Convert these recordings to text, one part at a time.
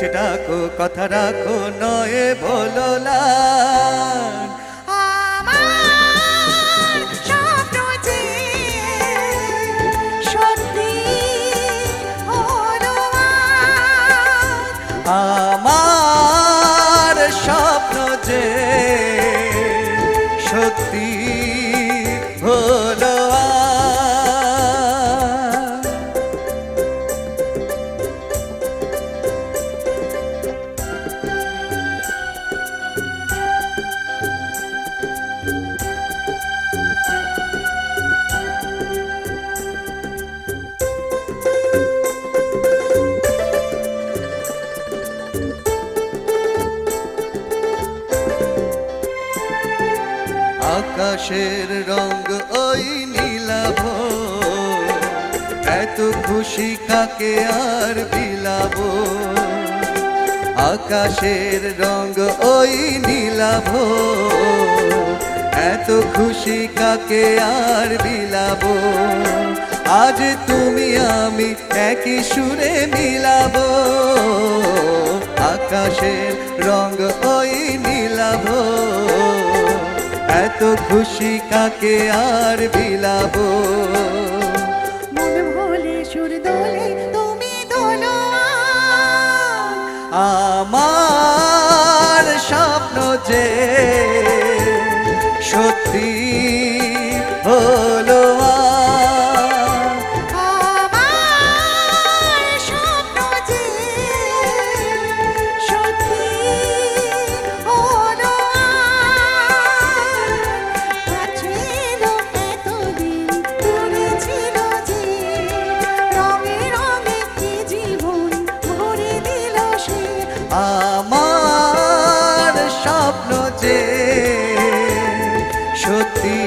কাছে ডাকো কথা রাখো নয়ে বলো লান আমার স্বপ্ন যে সত্যি হলো আমার স্বপ্ন যে সত্যি হলো আকাশের রঙ ওই নীলাভ এত খুশি কাকে আর বিলাব আকাশের রঙ ওই নীলাভ এত খুশি কাকে আর বিলাব আজ তুমি আমি একই সুরে মিলাব আকাশের রঙ ওই নীলাভ এত খুশি কাকে আর বিলাবো মন ভোলে সুর দোলে তুমি দোলো আমার স্বপ্ন যে সত্যি হলো আমার স্বপ্ন যে সত্যি হলো ছিল এতদিন দূরে ছিল যে রঙে রঙে কি জীবন ভরে দিল সে আমার স্বপ্ন যে সত্যি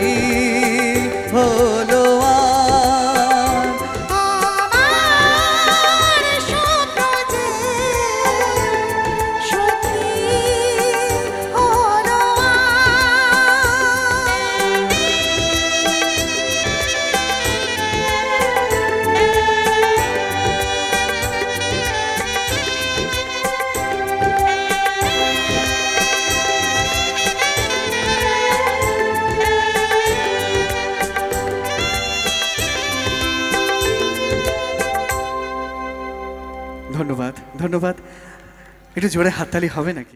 হলো আমার স্বপ্ন যে সত্যি হলো ধন্যবাদ ধন্যবাদ একটু জোরে হাততালি হবে নাকি